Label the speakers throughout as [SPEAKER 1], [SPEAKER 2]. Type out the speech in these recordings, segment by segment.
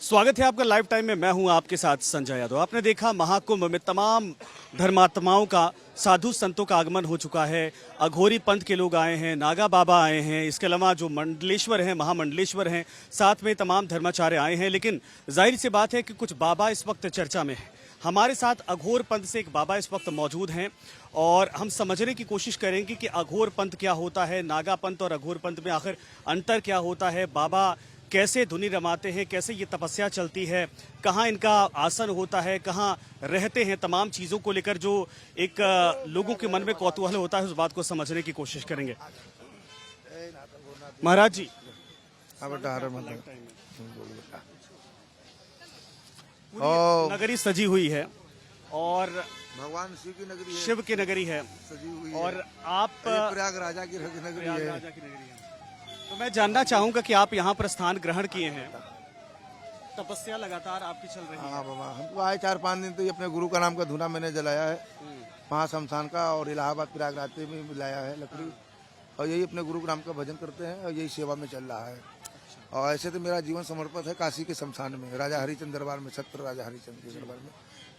[SPEAKER 1] स्वागत है आपका लाइव टाइम में। मैं हूं आपके साथ संजय यादव। आपने देखा महाकुंभ में तमाम धर्मात्माओं का, साधु संतों का आगमन हो चुका है। अघोरी पंथ के लोग आए हैं, नागा बाबा आए हैं, इसके अलावा जो मंडलेश्वर हैं, महामंडलेश्वर हैं, साथ में तमाम धर्माचार्य आए हैं। लेकिन जाहिर सी बात है कि कुछ बाबा इस वक्त चर्चा में हैं। हमारे साथ अघोर पंथ से एक बाबा इस वक्त मौजूद हैं और हम समझने की कोशिश करेंगे कि अघोर पंथ क्या होता है, नागा पंथ और अघोर पंथ में आखिर अंतर क्या होता है, बाबा कैसे धुनी रमाते हैं, कैसे ये तपस्या चलती है, कहाँ इनका आसन होता है, कहाँ रहते हैं, तमाम चीज़ों को लेकर जो एक लोगों के मन में कौतूहल होता है उस बात को समझने की कोशिश करेंगे। महाराज जी, पूरी नगरी सजी हुई है और
[SPEAKER 2] भगवान शिव की नगरी है,
[SPEAKER 1] शिव की नगरी है
[SPEAKER 2] सजी हुई
[SPEAKER 1] और
[SPEAKER 2] है।
[SPEAKER 1] आप
[SPEAKER 2] प्रयागराजा की नगरी है।
[SPEAKER 1] राजा की नगरी है। तो मैं जानना चाहूंगा कि आप यहाँ पर स्थान ग्रहण किए हैं, तपस्या लगातार आपकी चल रही है।
[SPEAKER 2] हाँ बाबा, हमको आए 4-5 दिन तो ये अपने गुरु का नाम का धुना मैंने जलाया है, महाशमशान का, और इलाहाबाद प्रयागराज में भी लाया है लकड़ी, और यही अपने गुरु के नाम का भजन करते हैं और यही सेवा में चल रहा है। और ऐसे तो मेरा जीवन समर्पित है काशी के शमशान में, राजा हरिचंद दरबार में, छत्र राजा हरिचंद के दरबार में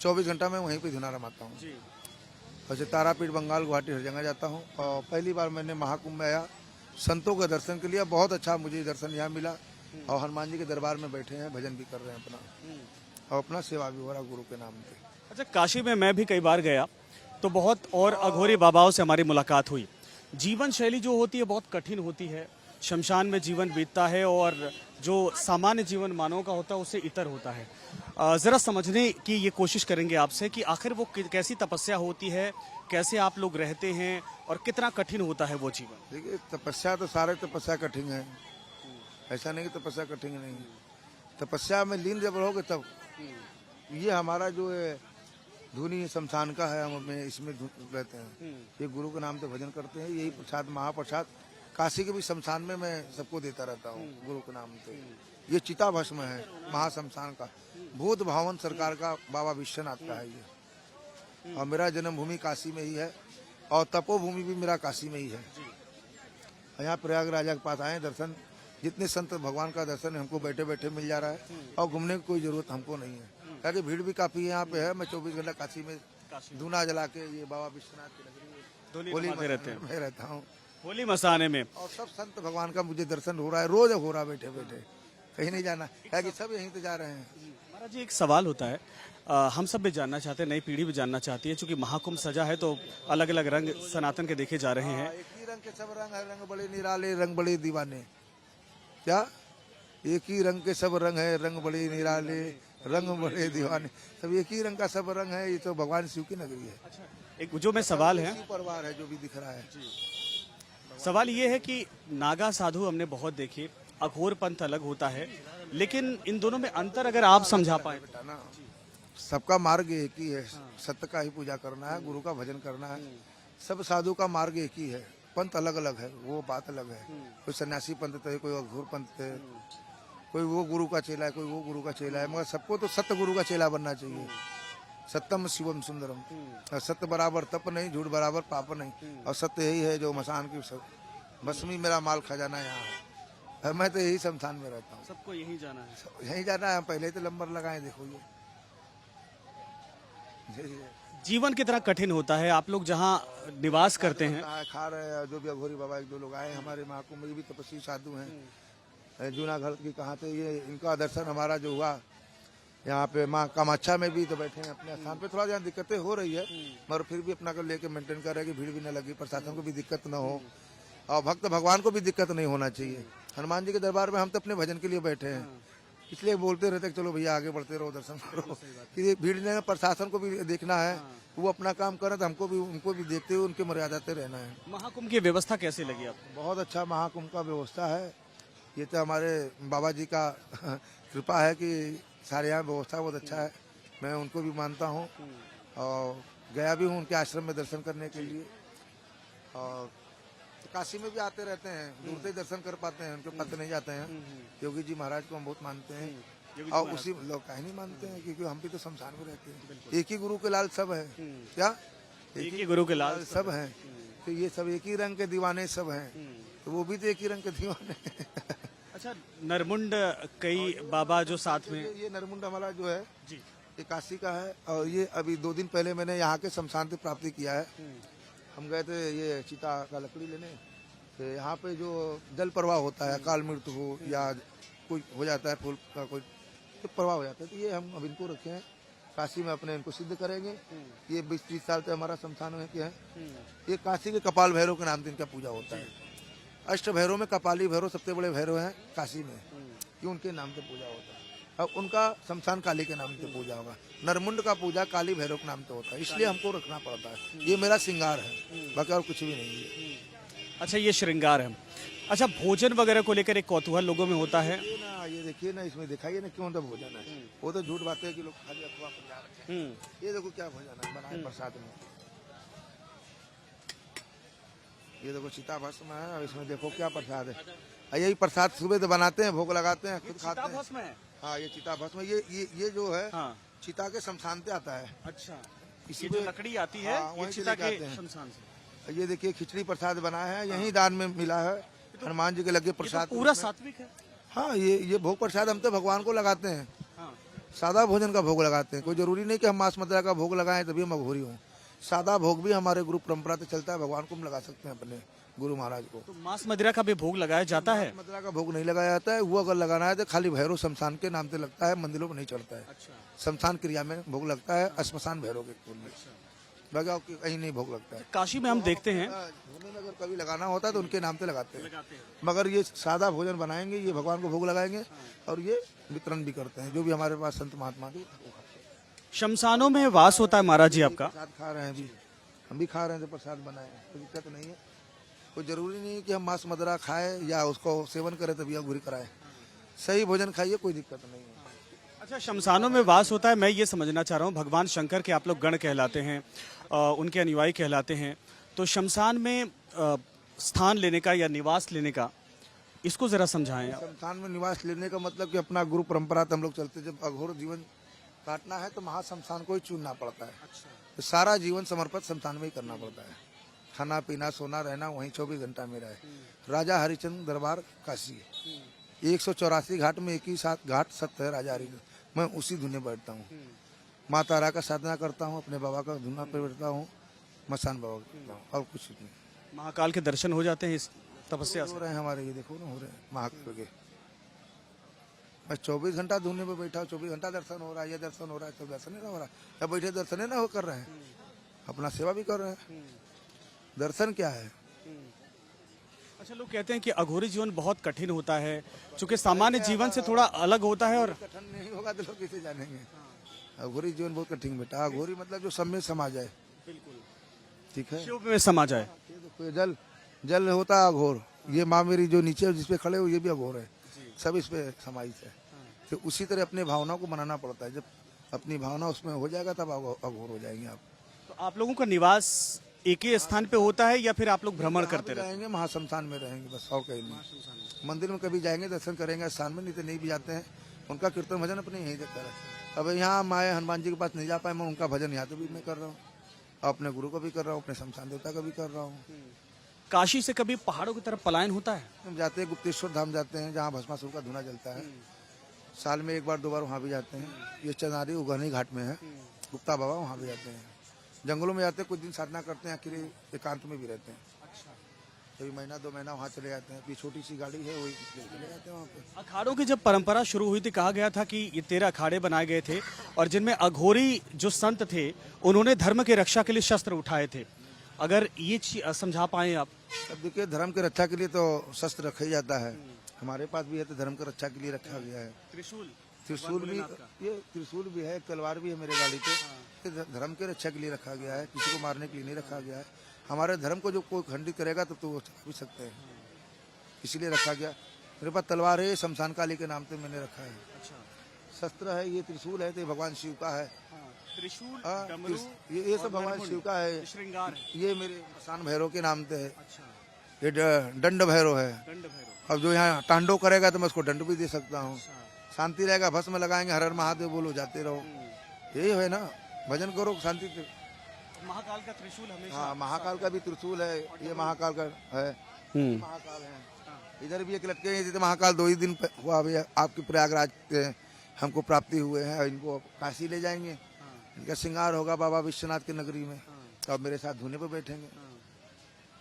[SPEAKER 2] 24 घंटा मैं वहीं पे धुना रमाता हूँ। वैसे तारापीठ, बंगाल, गुवाहाटी, हर जगह जाता हूँ। और पहली बार मैंने महाकुंभ में आया, संतों का दर्शन के लिए बहुत अच्छा मुझे दर्शन यहाँ मिला, और हनुमान जी के दरबार में बैठे हैं, भजन भी कर रहे हैं अपना, और अपना सेवा भी हो रहा गुरु के नाम पे।
[SPEAKER 1] अच्छा, काशी में मैं भी कई बार गया तो बहुत और अघोरी बाबाओं से हमारी मुलाकात हुई। जीवन शैली जो होती है बहुत कठिन होती है, शमशान में जीवन बीतता है और जो सामान्य जीवन मानव का होता है उससे इतर होता है। ज़रा समझने की ये कोशिश करेंगे आपसे कि आखिर वो कैसी तपस्या होती है, कैसे आप लोग रहते हैं और कितना कठिन होता है वो जीवन।
[SPEAKER 2] देखिए, तपस्या तो सारे तपस्या कठिन है, ऐसा नहीं कि तपस्या कठिन नहीं। तपस्या में लीन जब रहोगे तब ये हमारा जो है धुनी शमशान का है, हम इसमें रहते हैं, ये गुरु के नाम से भजन करते हैं। यही प्रसाद, महाप्रसाद काशी के भी शमशान में मैं सबको देता रहता हूँ गुरु के नाम से। ये चिता भस्म है महाशमशान का, भूत भावन सरकार का, बाबा विश्वनाथ का है ये। और मेरा जन्मभूमि काशी में ही है और तपोभूमि भी मेरा काशी में ही है। यहाँ प्रयागराजा के पास आए दर्शन, जितने संत भगवान का दर्शन हमको बैठे बैठे मिल जा रहा है, और घूमने की कोई जरूरत हमको नहीं है, क्योंकि भीड़ भी काफी यहाँ पे है। मैं 24 घंटा काशी में धुना जला के, ये बाबा विश्वनाथ की नगरी होली में रहता हूँ,
[SPEAKER 1] होली मसाने में,
[SPEAKER 2] और सब संत भगवान का मुझे दर्शन हो रहा है, रोज हो रहा है बैठे बैठे, कहीं नहीं जाना, क्योंकि सब यहीं तो जा रहे हैं।
[SPEAKER 1] महाराज जी, एक सवाल होता है, हम सब भी जानना चाहते हैं, नई पीढ़ी भी जानना चाहती है, क्योंकि महाकुंभ सजा है तो अलग अलग रंग सनातन के देखे जा रहे हैं।
[SPEAKER 2] एक ही रंग के सब रंग है, रंग बड़े निराले, रंग बड़े दीवाने। क्या? एक ही रंग के सब रंग है, रंग बड़े निराले, रंग बड़े दीवाने, सब एक ही रंग का सब रंग है। ये तो भगवान शिव की नगरी है।
[SPEAKER 1] अच्छा, एक जो मैं सवाल है,
[SPEAKER 2] परिवार है जो भी दिख रहा है।
[SPEAKER 1] सवाल ये है कि नागा साधु हमने बहुत देखे, अघोर पंथ अलग होता है, लेकिन इन दोनों में अंतर अगर आप समझा पाए।
[SPEAKER 2] ना, सबका मार्ग एक ही है, सत्य का ही पूजा करना है, गुरु का भजन करना है। सब साधु का मार्ग एक ही है, पंथ अलग अलग है, वो बात अलग है। कोई सन्यासी पंथ है, कोई अघोर पंथ है, कोई वो गुरु का चेला है, कोई वो गुरु का चेला है, मगर सबको तो सत्य गुरु का चेला बनना चाहिए। सत्यम शिवम सुंदरम, सत्य बराबर तप नहीं, झूठ बराबर पाप नहीं, और सत्य यही है जो मसान की भस्मी मेरा माल खजाना यहाँ है। मैं तो यही शमशान में रहता हूँ,
[SPEAKER 1] सबको यही जाना है,
[SPEAKER 2] यही जाना है। पहले तो नंबर लगाए, देखो ये
[SPEAKER 1] जीवन कितना कठिन होता है। आप लोग जहाँ निवास करते हैं,
[SPEAKER 2] खा रहे हैं, जो भी अघोरी बाबा 1-2 लोग आए हमारे महाकुंभ में, भी तपस्वी साधु हैं, जूनागढ़ की कहाँ थे ये, इनका दर्शन हमारा जो हुआ यहाँ पे माँ कामाख्या में भी तो बैठे हैं अपने स्थान पे। थोड़ा यहाँ दिक्कतें हो रही है, मगर फिर भी अपना को लेके मेंटेन कर रहे हैं कि भीड़ भी न लगी, प्रशासन को भी दिक्कत न हो, और भक्त भगवान को भी दिक्कत नहीं होना चाहिए। हनुमान जी के दरबार में हम तो अपने भजन के लिए बैठे हैं, इसलिए बोलते रहते चलो भैया आगे बढ़ते रहो, दर्शन करो, कि भीड़ ने प्रशासन को भी देखना है, वो अपना काम करे तो हमको भी, उनको भी देखते हुए उनके मर्यादाते रहना है।
[SPEAKER 1] महाकुंभ की व्यवस्था कैसी लगी आपको?
[SPEAKER 2] बहुत अच्छा महाकुंभ का व्यवस्था है। ये तो हमारे बाबा जी का कृपा है कि सारे यहाँ व्यवस्था बहुत अच्छा है। मैं उनको भी मानता हूँ और गया भी हूँ उनके आश्रम में दर्शन करने के लिए, और काशी में भी आते रहते हैं, दूर से दर्शन कर पाते हैं, उनके पता नहीं जाते हैं। योगी जी महाराज को हम बहुत मानते हैं, और उसी लोग कहीं नहीं मानते हैं, क्योंकि हम भी तो शमशान में रहते हैं। एक ही गुरु के लाल सब है, क्या
[SPEAKER 1] एक ही गुरु के लाल
[SPEAKER 2] सब हैं, तो ये सब एक ही रंग के दीवाने सब हैं, तो वो भी तो एक ही रंग के दीवाने।
[SPEAKER 1] अच्छा, नरमुंड कई बाबा जो साथ में
[SPEAKER 2] ये नरमुंड हमारा जो है
[SPEAKER 1] जी।
[SPEAKER 2] ये काशी का है, और ये अभी 2 दिन पहले मैंने यहाँ के शमशान से प्राप्ति किया है। हम गए थे ये चिता का लकड़ी लेने, तो यहाँ पे जो जल प्रवाह होता है, अकाल मृत्यु हो या कोई हो जाता है, फूल का कोई तो प्रवाह हो जाता है, तो ये हम अब इनको रखे हैं काशी में, अपने इनको सिद्ध करेंगे। ये 20-30 साल से हमारा शमशान में है। ये काशी के कपाल भैरव के नाम से इनका पूजा होता है। अष्ट भैरव में कपाली भैरव सबसे बड़े भैरव हैं काशी में, ये उनके नाम से पूजा होता है। अब उनका शमशान काली के नाम से पूजा होगा। नरमुंड का पूजा काली भैरव के नाम से होता है, इसलिए हमको रखना पड़ता है। ये मेरा श्रृंगार है, बाकी और कुछ भी नहीं है।
[SPEAKER 1] अच्छा, ये श्रृंगार है। अच्छा, भोजन वगैरह को लेकर एक कौतूहल लोगों में होता है।
[SPEAKER 2] ये देखिए ना, इसमें दिखाइए ना क्यों तो भोजन है। वो तो झूठ बात है कि लोग खाली अफवाह फैला रखे हैं। ये देखो क्या भोजन है बनाए प्रसाद में। ये देखो चिता भस्म है, और इसमें देखो क्या प्रसाद है। और यही प्रसाद सुबह तो बनाते हैं, भोग लगाते हैं, खुद खाते हैं।
[SPEAKER 1] भस्म है।
[SPEAKER 2] हाँ, ये चिता भस्म, ये जो है
[SPEAKER 1] हाँ।
[SPEAKER 2] चिता के शमशान से आता है।
[SPEAKER 1] अच्छा,
[SPEAKER 2] इसी
[SPEAKER 1] ये जो
[SPEAKER 2] में
[SPEAKER 1] लकड़ी आती है
[SPEAKER 2] हाँ,
[SPEAKER 1] ये
[SPEAKER 2] वहीं से
[SPEAKER 1] चिता
[SPEAKER 2] लेके
[SPEAKER 1] के
[SPEAKER 2] आते हैं।
[SPEAKER 1] शमशान से।
[SPEAKER 2] ये देखिए खिचड़ी प्रसाद बनाया है, यही दान में मिला है, हनुमान जी के लगे
[SPEAKER 1] ये तो
[SPEAKER 2] प्रसाद।
[SPEAKER 1] पूरा सात्विक है।
[SPEAKER 2] हाँ, ये भोग प्रसाद हम तो भगवान को लगाते हैं।
[SPEAKER 1] हाँ।
[SPEAKER 2] सादा भोजन का भोग लगाते हैं, कोई जरूरी नहीं कि हम मांस मदिरा का भोग लगाएं तभी हम अघोरी हों। सादा भोग भी हमारे गुरु परंपरा से चलता है, भगवान को हम लगा सकते हैं, अपने गुरु महाराज को।
[SPEAKER 1] तो मांस मदिरा का भी भोग लगाया जाता है।
[SPEAKER 2] मदिरा का भोग नहीं लगाया जाता है, वो अगर लगाना है तो खाली भैरव शमशान के नाम से लगता है, मंदिरों में नहीं चढ़ता है।
[SPEAKER 1] अच्छा।
[SPEAKER 2] शमशान क्रिया में भोग लगता है, श्मशान भैरव के कुल में, बाकी और कहीं नहीं भोग लगता है।
[SPEAKER 1] काशी में हम देखते हैं
[SPEAKER 2] धुने में अगर कभी लगाना होता है तो उनके नाम से लगाते हैं,
[SPEAKER 1] लगाते हैं।
[SPEAKER 2] मगर ये सादा भोजन बनाएंगे, ये भगवान को भोग लगाएंगे और ये वितरण भी करते हैं। जो भी हमारे पास संत महात्मा थे वो खाते हैं।
[SPEAKER 1] शमशानों में वास होता है महाराज जी आपका।
[SPEAKER 2] प्रसाद खा रहे हैं अभी, हम भी खा रहे हैं, तो प्रसाद बनाए, कोई दिक्कत नहीं है। कोई जरूरी नहीं है कि हम मांस मदिरा खाएं या उसको सेवन करें तभी अघोरी कराएं। सही भोजन खाइए, कोई दिक्कत नहीं है।
[SPEAKER 1] अच्छा, शमशानों में वास होता है, मैं ये समझना चाह रहा हूँ, भगवान शंकर के आप लोग गण कहलाते हैं, उनके अनुयायी कहलाते हैं, तो शमशान में स्थान लेने का या निवास लेने का, इसको जरा समझाएं आप।
[SPEAKER 2] शमशान में निवास लेने का मतलब कि अपना गुरु परंपरा से हम लोग चलते, जब अघोर जीवन काटना है तो महाशमशान को ही चुनना पड़ता है। तो सारा जीवन समर्पित शमशान में ही करना पड़ता है। खाना पीना सोना रहना वहीं 24 घंटा मेरा है। राजा हरिचंद्र दरबार काशी है, 184 घाट में एक ही साथ घाट सत्य है राजा हरिचंद्र, मैं उसी धुने बैठता हूँ। माँ तारा का साधना करता हूँ, अपने बाबा का धुना पे बैठता हूँ, मसान बाबा का करता हूँ, और कुछ नहीं।
[SPEAKER 1] महाकाल के दर्शन हो जाते हैं इस तपस्या से।
[SPEAKER 2] हो रहे हैं हमारे, ये देखो ना हो रहे हैं महाकाल के। मैं 24 घंटा धुने पे बैठा हूँ, 24 घंटा दर्शन हो रहा है, ये दर्शन हो रहा है, तो दर्शन ही ना हो रहा है, या बैठे दर्शन ही ना हो कर रहे हैं, अपना सेवा भी कर रहे हैं। दर्शन क्या है?
[SPEAKER 1] अच्छा, लोग कहते हैं कि अघोरी जीवन बहुत कठिन होता है, क्योंकि सामान्य जीवन से थोड़ा अलग होता है। और
[SPEAKER 2] कठिन नहीं होगा तो लोग कैसे जानेंगे? अघोरी जीवन बहुत कठिन बेटा। अघोरी मतलब जो सब में समा जाए, ठीक है।
[SPEAKER 1] शिव में समा जाए।
[SPEAKER 2] ये देखो, ये जल होता है अघोर। ये माँ मेरी जो नीचे जिसपे खड़े हो, ये भी अघोर है, सब इस पे समाहित है। तो उसी तरह अपने भावनाओं को मनाना पड़ता है। जब अपनी भावना उसमें हो जाएगा तब अघोर हो जाएंगे आप।
[SPEAKER 1] तो आप लोगों का निवास एक ही स्थान पे होता है या फिर आप लोग भ्रमण करते रहते
[SPEAKER 2] रहेंगे? महाशमशान में रहेंगे बस, और कहीं नहीं। मंदिर में कभी जाएंगे दर्शन करेंगे स्थान में, नहीं तो नहीं भी जाते हैं। उनका कीर्तन भजन अपने यहीं देखता है। अब यहाँ हम आए हनुमान जी के पास नहीं जा पाए, मैं उनका भजन यहाँ तो भी मैं कर रहा हूँ, अपने गुरु का भी कर रहा हूँ, अपने शमशान देवता का भी कर रहा हूँ।
[SPEAKER 1] काशी से कभी पहाड़ों की तरफ पलायन होता है?
[SPEAKER 2] हम जाते हैं गुप्तेश्वर धाम जाते हैं, जहाँ भस्मासुर का धुना जलता है। साल में 1 बार 2 बार वहाँ भी जाते हैं। ये चनारी उगनी घाट में है, गुप्ता बाबा, वहाँ भी जाते हैं। जंगलों में जाते हैं, कुछ दिन साधना करते हैं, अकेले एकांत में भी रहते हैं। कभी महीना 2 महीना वहाँ चले जाते हैं। छोटी सी गाड़ी है, वही चले जाते हैं वहाँ पे।
[SPEAKER 1] अखाड़ों की जब परंपरा शुरू हुई थी, कहा गया था कि ये 13 अखाड़े बनाए गए थे और जिनमें अघोरी जो संत थे उन्होंने धर्म की रक्षा के लिए शस्त्र उठाए थे। अगर ये समझा पाए आप।
[SPEAKER 2] अब देखिए, धर्म की रक्षा के लिए तो शस्त्र रखा ही जाता है। हमारे पास भी है, तो धर्म की रक्षा के लिए रखा गया है। त्रिशूल भी, ये त्रिशूल भी है, तलवार भी है मेरे गाड़ी पे। धर्म की रक्षा के लिए रखा गया है, किसी को मारने के लिए नहीं रखा गया है। हमारे धर्म को जो कोई खंडित करेगा तो वो चला भी सकते हैं, इसीलिए रखा गया। मेरे पास तलवार है, शमशान काली के नाम से मैंने रखा है। शस्त्र है, ये त्रिशूल है, तो भगवान शिव का है। ये सब भगवान शिव का है। ये मेरे मसान भैरव के नाम से है। ये दंड भैरव है। अब जो यहाँ तांडव करेगा तो मैं उसको दंड भी दे सकता हूँ। शांति रहेगा, भस्म लगाएंगे, हर हर महादेव बोलो, जाते रहो, यही है ना। भजन करो, शांति से।
[SPEAKER 1] महाकाल का त्रिशूल हमेशा।
[SPEAKER 2] हाँ, महाकाल का भी त्रिशूल है, ये महाकाल का है, महाकाल है। इधर भी एक लटके हैं, जैसे महाकाल 2 ही दिन हुआ अभी आपकी प्रयागराज हमको प्राप्ति हुए हैं, और इनको काशी ले जाएंगे। इनका श्रृंगार होगा बाबा विश्वनाथ की नगरी में, तो अब मेरे साथ धूने पर बैठेंगे।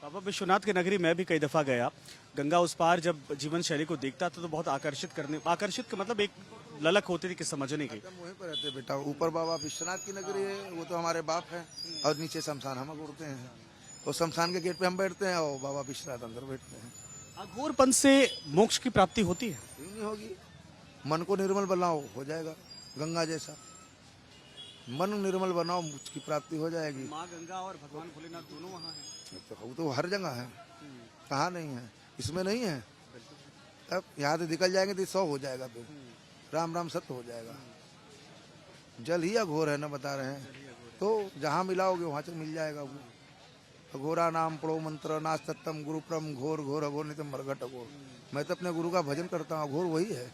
[SPEAKER 1] बाबा विश्वनाथ की नगरी मैं भी कई दफा गया। गंगा उस पार जब जीवन शैली को देखता था तो बहुत आकर्षित का मतलब एक ललक होती थी कि समझने की।
[SPEAKER 2] हम वहीं पर रहते बेटा, ऊपर बाबा विश्वनाथ की नगरी है, वो तो हमारे बाप है, और नीचे शमशान हम उड़ते हैं। और शमशान के गेट पे हम बैठते हैं और बाबा विश्वनाथ अंदर बैठते हैं।
[SPEAKER 1] अघोरपंथ से मोक्ष की प्राप्ति होती है?
[SPEAKER 2] क्यों नहीं होगी? मन को निर्मल बनाओ, हो जाएगा गंगा जैसा। मन निर्मल बनाओ, मोक्ष की प्राप्ति हो जाएगी।
[SPEAKER 1] माँ गंगा और भगवान भोलेनाथ दोनों वहाँ हैं।
[SPEAKER 2] तो वो तो हर जगह है, कहाँ नहीं है? इसमें नहीं है? अब यहाँ से निकल जाएंगे तो 100 हो जाएगा, फिर राम राम सत्य हो जाएगा। जल ही अघोर है ना, बता रहे हैं। तो जहाँ मिलाओगे वहाँ से मिल जाएगा वो। अघोरा नाम पढ़ो मंत्र नाश तत्तम गुरु परम घोर घोर अघोर नितम मरघट अघोर। मैं तो अपने गुरु का भजन करता हूँ, अघोर वही है।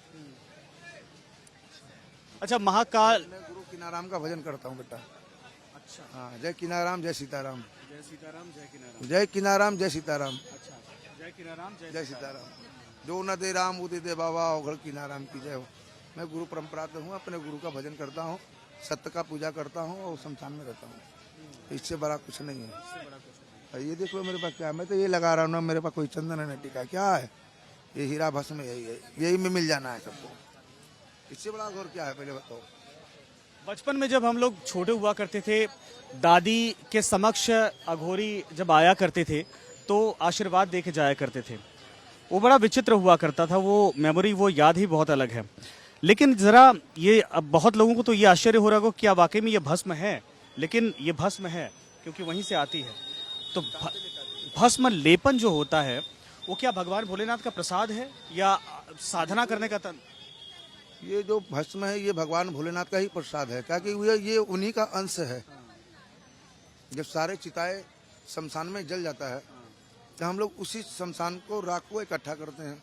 [SPEAKER 1] अच्छा, महाकाल
[SPEAKER 2] मैं गुरु किनाराम का भजन करता हूँ बेटा।
[SPEAKER 1] अच्छा,
[SPEAKER 2] हाँ, जय किनाराम जय सीताराम।
[SPEAKER 1] जय सीताराम जय किनाराम।
[SPEAKER 2] जय किनाराम जय सीताराम।
[SPEAKER 1] अच्छा, जय किनाराम
[SPEAKER 2] जय सीताराम। जो न दे राम उदय दे बाबा, घर किनाराम की जय हो। मैं गुरु परंपरा से हूँ, अपने गुरु का भजन करता हूँ, सत्य का पूजा करता हूँ और शमशान में रहता हूँ। इससे बड़ा कुछ नहीं है। ये देखो मेरे पास क्या है, मैं तो ये लगा रहा हूँ ना, मेरे पास कोई चंदन है टीका, क्या है ये? हीरा भस्म यही है, यही में मिल जाना है सबको। इससे बड़ा घोर क्या है, पहले बताओ।
[SPEAKER 1] बचपन में जब हम लोग छोटे हुआ करते थे, दादी के समक्ष अघोरी जब आया करते थे तो आशीर्वाद दे के जाया करते थे। वो बड़ा विचित्र हुआ करता था, वो मेमोरी, वो याद ही बहुत अलग है। लेकिन जरा ये अब बहुत लोगों को तो ये आश्चर्य हो रहा होगा कि वाकई में ये भस्म है, लेकिन ये भस्म है क्योंकि वहीं से आती है। तो भस्म लेपन जो होता है वो क्या भगवान भोलेनाथ का प्रसाद है या साधना करने का
[SPEAKER 2] ये जो भस्म है ये भगवान भोलेनाथ का ही प्रसाद है, क्योंकि ये उन्हीं का अंश है। जब सारे चिताएं शमशान में जल जाता है तो हम लोग उसी शमशान को राख को इकट्ठा करते हैं,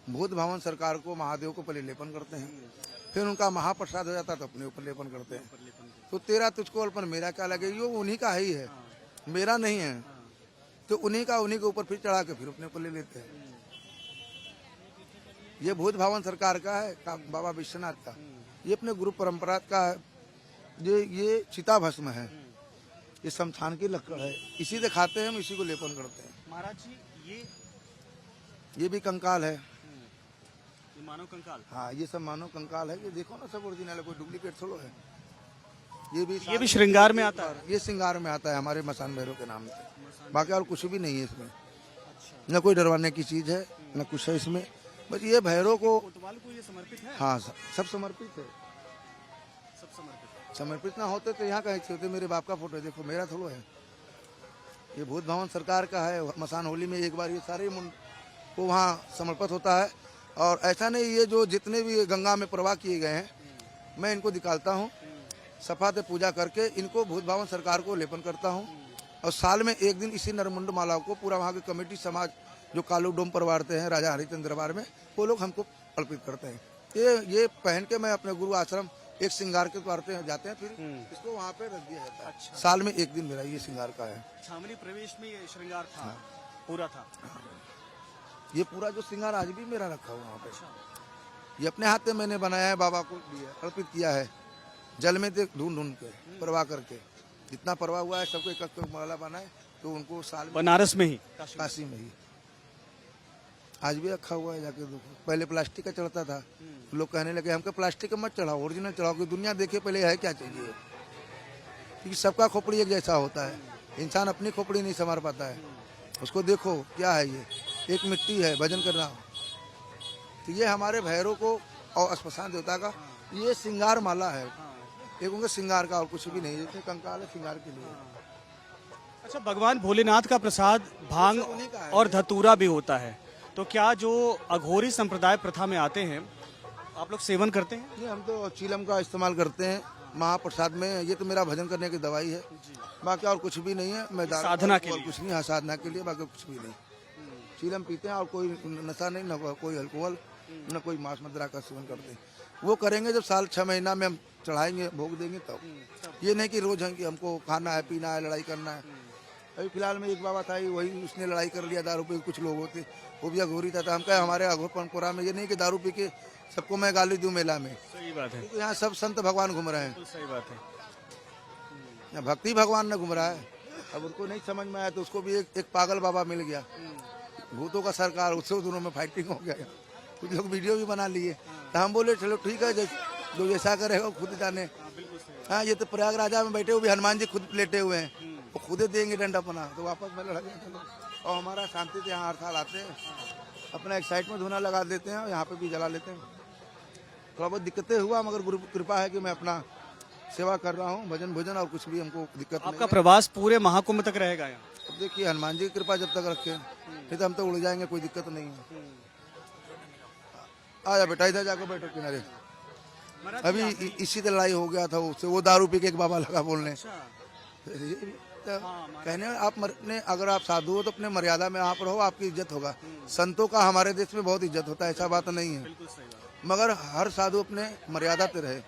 [SPEAKER 2] भूत भावन सरकार को, महादेव को पहले लेपन करते हैं, फिर उनका महाप्रसाद हो जाता है तो अपने ऊपर लेपन करते हैं। तो तेरा तुझको अर्पण मेरा क्या लगे, ये उन्हीं का ही है, मेरा नहीं है। तो उन्हीं के ऊपर फिर चढ़ा के फिर अपने ऊपर ले लेते हैं। ये भूत भावन सरकार का है, बाबा विश्वनाथ का। ये अपने गुरु परंपरा का है। ये चिता भस्म है, ये शमशान की लकड़ है, इसी से खाते हैं हम, इसी को लेपन करते हैं।
[SPEAKER 1] महाराज जी
[SPEAKER 2] ये भी कंकाल है,
[SPEAKER 1] ये मानव कंकाल।
[SPEAKER 2] हाँ ये सब मानव कंकाल है। ये देखो ना, सब ओरिजिनल है, कोई डुप्लीकेट थोड़ा है। ये भी
[SPEAKER 1] श्रृंगार में आता है।
[SPEAKER 2] ये श्रृंगार में आता है हमारे मसान भैरव के नाम से। बाकी और कुछ भी नहीं है इसमें, न कोई डरवाने की चीज है न कुछ है इसमें। बस ये भैरव को
[SPEAKER 1] ये समर्पित है।
[SPEAKER 2] हाँ, सब समर्पित है।
[SPEAKER 1] सब समर्पित।
[SPEAKER 2] समर्पित ना होते तो यहाँ कहीं होते। मेरे बाप का फोटो देखो, मेरा थोड़ा है। ये भूत भवन सरकार का है। मसान होली में एक बार ये सारे मुंड को वहाँ समर्पित होता है। और ऐसा नहीं, ये जो जितने भी गंगा में प्रवाह किए गए हैं, मैं इनको निकालता हूँ, सफा से पूजा करके इनको भूत भवन सरकार को लेपन करता हूँ। और साल में एक दिन इसी नरमुंड माला को पूरा वहाँ के कमेटी समाज जो कालू डोम परवारते हैं राजा हरिचंद्र दरबार में, वो लोग हमको अर्पित करते हैं। ये पहन के मैं अपने गुरु आश्रम एक श्रृंगार के द्वार पे जाते हैं, फिर इसको वहाँ पे रख दिया जाता है। अच्छा। साल में एक दिन मेरा ये श्रृंगार का है।
[SPEAKER 1] छावनी प्रवेश में ये श्रृंगार था। हाँ। पूरा था।
[SPEAKER 2] ये पूरा जो श्रृंगार आज भी मेरा रखा हुआ वहाँ पे। ये अपने हाथ से मैंने बनाया है, बाबा को दिया, अर्पित किया है। जल में ढूंढ के प्रवाह करके, जितना प्रवाह हुआ है सबको एक माला बनाए, तो उनको साल
[SPEAKER 1] बनारस में ही,
[SPEAKER 2] काशी में ही आज भी रखा हुआ है। जाके देखो, पहले प्लास्टिक का चढ़ता था, लोग कहने लगे हमको प्लास्टिक का मत चढ़ाओ, ओरिजिनल चढ़ाओ, कि दुनिया देखे पहले है क्या चाहिए। क्योंकि सबका खोपड़ी एक जैसा होता है, इंसान अपनी खोपड़ी नहीं संभाल पाता है। उसको देखो क्या है, ये एक मिट्टी है, भजन करना। तो ये हमारे भैरव को और स्मशान देवता का ये श्रृंगार माला है, एक उनका श्रृंगार का, और कुछ भी नहीं। इसमें कंकाल है श्रृंगार के लिए।
[SPEAKER 1] अच्छा, भगवान भोलेनाथ का प्रसाद भांग और धतूरा भी होता है, तो क्या जो अघोरी संप्रदाय प्रथा में आते हैं आप लोग सेवन करते हैं?
[SPEAKER 2] नहीं, हम तो चीलम का इस्तेमाल करते हैं महाप्रसाद में। ये तो मेरा भजन करने की दवाई है, बाकी और कुछ भी नहीं है। मैं
[SPEAKER 1] साधना के लिए
[SPEAKER 2] कुछ नहीं, हाँ साधना के लिए, बाकी कुछ भी नहीं। चीलम पीते हैं और कोई नशा नहीं, न कोई अल्कोहल, न कोई मांस मदिरा का सेवन करते हैं। वो करेंगे जब साल 6 महीना में हम चढ़ाएंगे, भोग देंगे तब। ये नहीं कि रोज है कि हमको खाना है, पीना है, लड़ाई करना है। अभी फिलहाल में एक बाबा था वही उसने लड़ाई कर लिया दारू पी के, कुछ लोग होते वो भी अघोरी था। तो हम कहे हमारे अघोर परंपरा में ये नहीं कि दारू पी के सबको मैं गाली दूं मेला में,
[SPEAKER 1] सही बात है,
[SPEAKER 2] क्योंकि यहाँ सब संत भगवान घूम रहे हैं,
[SPEAKER 1] बिल्कुल सही बात है।
[SPEAKER 2] यहाँ भक्ति भगवान ने घूम रहा है। अब उनको नहीं समझ में आया तो उसको भी एक पागल बाबा मिल गया, भूतों का सरकार, उससे दोनों में फाइटिंग हो गया। कुछ लोग वीडियो भी बना लिए। तो हम बोले चलो ठीक है, जो जैसा करेगा खुद जाने। हाँ, ये तो प्रयागराजा में बैठे हुए हनुमान जी खुद लेटे हुए हैं, वो खुद देंगे डंडा पना, तो वापस में लड़ गए चलो। और हमारा शांति से यहाँ हर साल आते हैं, अपना एक साइड में धुना लगा देते हैं और यहाँ पे भी जला लेते हैं। थोड़ा बहुत दिक्कतें हुआ, मगर गुरु की कृपा है कि मैं अपना सेवा कर रहा हूँ, भजन भोजन और कुछ भी हमको दिक्कत नहीं
[SPEAKER 1] आपका
[SPEAKER 2] है।
[SPEAKER 1] प्रवास पूरे महाकुंभ तक रहेगा यहाँ?
[SPEAKER 2] अब देखिए हनुमान जी की कृपा जब तक रखे, नहीं तो हम तो उड़ जाएंगे, कोई दिक्कत नहीं है। आजा बेटा, इधर जाकर बैठो किनारे। अभी इसी तरह लड़ाई हो गया था उससे, वो दारू पी के एक बाबा लगा बोलने। तो कहने आप अगर आप साधु हो तो अपने मर्यादा में आप रहो, आपकी इज्जत होगा। संतों का हमारे देश में बहुत इज्जत होता है, ऐसा बात नहीं है, मगर हर साधु अपने मर्यादा पे रहे।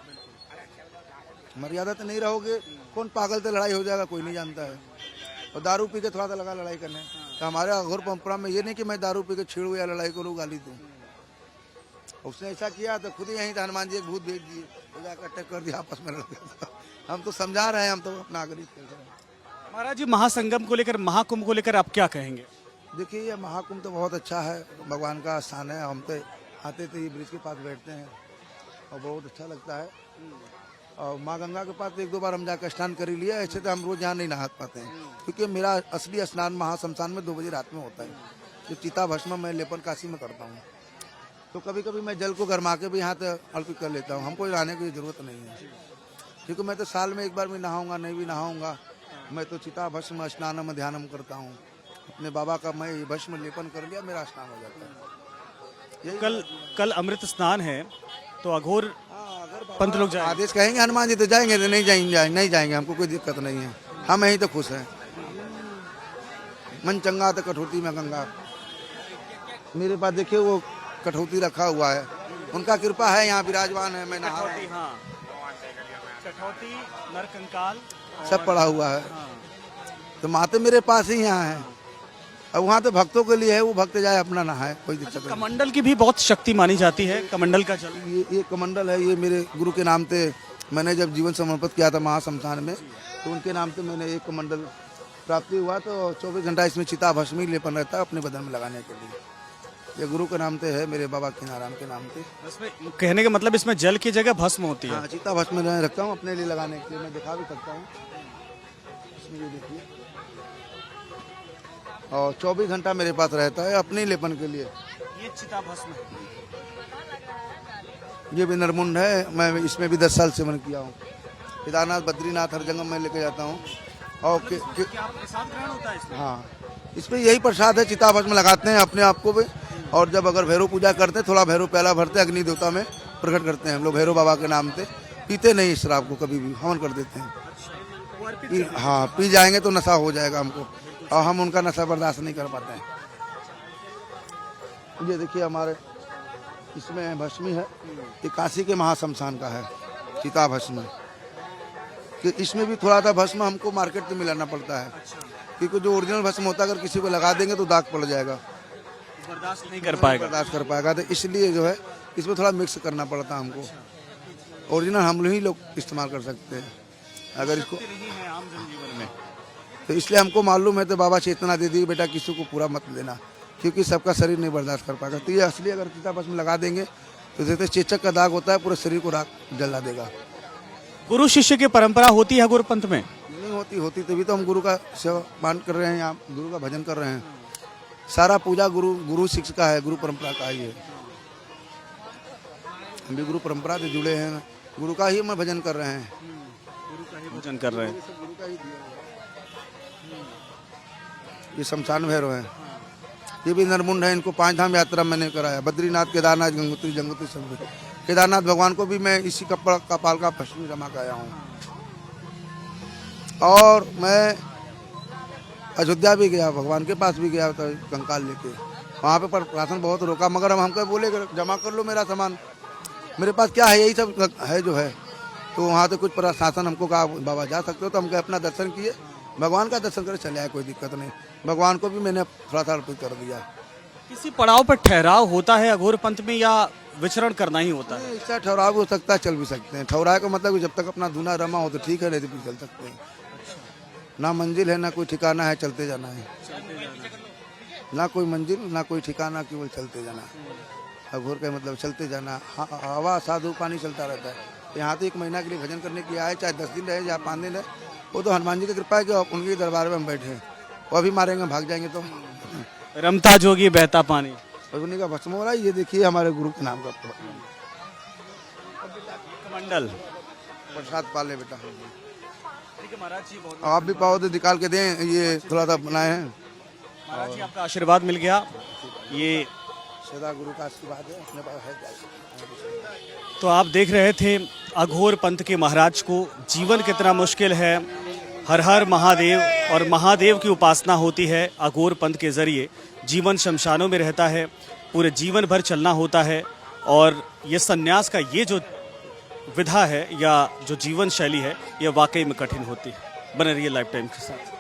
[SPEAKER 2] मर्यादा पे नहीं रहोगे, कौन पागल से लड़ाई हो जाएगा कोई नहीं जानता है। और दारू पी के थोड़ा सा लगा लड़ाई करने, तो हमारे अघोर परंपरा में ये नहीं कि मैं दारू पी के छेड़ू या लड़ाई करूँ, गाली दूँ। उसने ऐसा किया तो खुद ही यहीं से हनुमान जी एक भूत भेज दिए, तो जाकर अटैक कर दिया, आपस में लड़ गया। हम तो समझा रहे हैं, हम तो नागरिक हैं।
[SPEAKER 1] महाराज जी, महासंगम को लेकर, महाकुंभ को लेकर आप क्या कहेंगे?
[SPEAKER 2] देखिए ये महाकुंभ तो बहुत अच्छा है, भगवान का स्थान है। हम तो आते थे ये ब्रिज के पास बैठते हैं और बहुत अच्छा लगता है। और माँ गंगा के पास एक दो बार हम जाकर स्नान कर ही लिया। ऐसे तो हम रोज यहाँ नहीं नहा पाते हैं, क्योंकि मेरा असली स्नान महाशमशान में 2 बजे रात में होता है। जो चिता भस्म मैं लेपन काशी में करता हूँ, तो कभी कभी मैं जल को गरमा के भी यहाँ तो अर्पित कर लेता हूँ। हमको नहाने की जरूरत नहीं है, क्योंकि मैं तो साल में एक बार भी नहाऊंगा, नहीं भी नहाऊंगा। मैं तो चिता भस्म स्नानम ध्यानम करता हूँ। अपने बाबा का मैं भस्म लेपन कर लिया, मेरा स्नान हो जाता है।
[SPEAKER 1] कल अमृत स्नान है, तो अघोर पंत लोग जाएंगे?
[SPEAKER 2] आदेश कहेंगे हनुमान जी तो जाएंगे, तो नहीं जाएंगे, हमको कोई दिक्कत नहीं है। हम यहीं तो खुश हैं। मन चंगा तो कठौती में गंगा। मेरे पास देखिए वो कठौती रखा हुआ है, उनका कृपा है, यहाँ विराजमान है। मैं नहा रहा हूं।
[SPEAKER 1] कठौती, नरकंकाल
[SPEAKER 2] सब पड़ा हुआ है। तो माते मेरे पास ही यहाँ है। अब वहाँ तो भक्तों के लिए है, वो भक्त जाए अपना नहाए, कोई दिक्कत नहीं।
[SPEAKER 1] कमंडल की भी बहुत शक्ति मानी जाती है, कमंडल का जल।
[SPEAKER 2] ये कमंडल है, ये मेरे गुरु के नाम से मैंने जब जीवन समर्पित किया था महाशमशान में, तो उनके नाम से मैंने एक कमंडल प्राप्ति हुआ। तो 24 घंटा इसमें चिता भस्मी लेपन रहता है अपने बदन में लगाने के लिए। ये गुरु के नाम से है, मेरे बाबा किनाराम के नाम से।
[SPEAKER 1] इसमें कहने का मतलब इसमें जल की जगह भस्म होती है?
[SPEAKER 2] हाँ, चिता भस्म मैं रखता हूँ अपने लिए लगाने के लिए। मैं दिखा भी सकता हूँ, इसमें ये देखिए। और 24 घंटा मेरे पास रहता है अपने लेपन के लिए।
[SPEAKER 1] ये चिता भस्म है।
[SPEAKER 2] ये भी नरमुंड है, मैं इसमें भी 10 साल सेवन किया हूँ। केदारनाथ बद्रीनाथ हर जगह मैं लेके जाता हूँ। और
[SPEAKER 1] क्या प्रसाद ग्रहण होता है इसमें?
[SPEAKER 2] हाँ, इसमें यही प्रसाद है। चिता भस्म लगाते हैं अपने आप को भी, और जब अगर भैरव पूजा करते हैं, थोड़ा भैरव प्याला भरते हैं, अग्नि देवता में प्रकट करते हैं हम लोग भैरव बाबा के नाम से। पीते नहीं इस शराब को कभी भी, हवन कर देते हैं। हाँ, पी जाएंगे तो नशा हो जाएगा हमको, और हम उनका नशा बर्दाश्त नहीं कर पाते हैं। ये देखिए हमारे इसमें भस्मी है, ये काशी के महाशमशान का है चिता भस्म। कि इसमें भी थोड़ा सा भस्म हमको मार्केट से मिलाना पड़ता है, क्योंकि जो ओरिजिनल भस्म होता है अगर किसी को लगा देंगे तो दाग पड़ जाएगा,
[SPEAKER 1] बर्दाश्त नहीं कर पाएगा।
[SPEAKER 2] तो इसलिए जो है इसमें थोड़ा मिक्स करना पड़ता है हमको। ओरिजिनल हम ही लोग इस्तेमाल कर सकते हैं अगर इसको, तो इसलिए हमको मालूम है। तो बाबा चेतना दे दी बेटा, किसी को पूरा मत लेना, क्योंकि सबका शरीर नहीं बर्दाश्त कर पाएगा। तो ये असली अगर चिता भस्म लगा देंगे तो जैसे चेचक का दाग होता है, पूरे शरीर को राख जला देगा।
[SPEAKER 1] गुरु शिष्य की परंपरा होती है गुरु पंथ में?
[SPEAKER 2] नहीं होती तभी तो हम गुरु का सेवा मान कर रहे हैं, यहाँ गुरु का भजन कर रहे हैं। सारा पूजा गुरु शिष्य का है, गुरु परंपरा का ही है। हम भी गुरु परंपरा से जुड़े हैं, गुरु का ही हम भजन कर रहे हैं।
[SPEAKER 1] गुरु का ही भजन कर रहे हैं।
[SPEAKER 2] गुरु का ही दिया है। ये शमशान भैरव है, ये भी नरमुंड है। इनको 5 धाम यात्रा मैंने कराया, बद्रीनाथ, केदारनाथ, गंगोत्री सब। केदारनाथ भगवान को भी मैं इसी कपाल का भस्मी रमा के आया हूँ। और मैं अयोध्या भी गया, भगवान के पास भी गया था कंकाल लेके। वहाँ पे प्रशासन बहुत रोका, मगर हम हमको बोले जमा कर लो मेरा सामान, मेरे पास क्या है, यही सब है जो है। तो वहाँ तो कुछ प्रशासन हमको कहा बाबा जा सकते हो, तो हम गए, अपना दर्शन किए, भगवान का दर्शन करे चले आए, कोई दिक्कत नहीं। भगवान को भी मैंने थोड़ा सा अर्पित कर दिया।
[SPEAKER 1] किसी पड़ाव पर ठहराव होता है अघोर पंथ में या विचरण करना ही होता है?
[SPEAKER 2] इसका ठहराव भी हो सकता है, चल भी सकते हैं। ठहराव का मतलब कि जब तक अपना धुना रमा हो तो ठीक है, नहीं तो फिर चल सकते हैं। ना मंजिल है ना कोई ठिकाना है, चलते जाना है। ना कोई मंजिल ना कोई ठिकाना, केवल चलते जाना। अघोर का मतलब चलते जाना। हवा साधु पानी चलता रहता है। यहाँ तो 1 महीना के लिए भजन करने के लिए आए, चाहे 10 दिन रहे या 5 दिन रहे, वो तो हनुमान जी की कृपा है कि उनके दरबार में हम बैठे हैं। वो अभी मारेंगे भाग जाएंगे तो।
[SPEAKER 1] रमता जोगी बहता पानी,
[SPEAKER 2] और उन्हीं का भस्म हो रहा है। ये देखिए हमारे गुरु के नाम का
[SPEAKER 1] कमंडल।
[SPEAKER 2] प्रसाद पाले बेटा।
[SPEAKER 1] ठीक है महाराज जी, बहुत
[SPEAKER 2] आप भी पाओ तो निकाल के दें, ये थोड़ा सा बनाए हैं।
[SPEAKER 1] महाराज जी आपका आशीर्वाद मिल गया। ये
[SPEAKER 2] सदा गुरु का आशीर्वाद है, अपने पास है क्या।
[SPEAKER 1] तो आप देख रहे थे अघोर पंथ के महाराज को। जीवन कितना मुश्किल है, हर हर महादेव और महादेव की उपासना होती है। अघोर पंथ के जरिए जीवन शमशानों में रहता है, पूरे जीवन भर चलना होता है। और ये सन्यास का ये जो विधा है या जो जीवन शैली है, ये वाकई में कठिन होती है। बने रहिए लाइफ टाइम के साथ।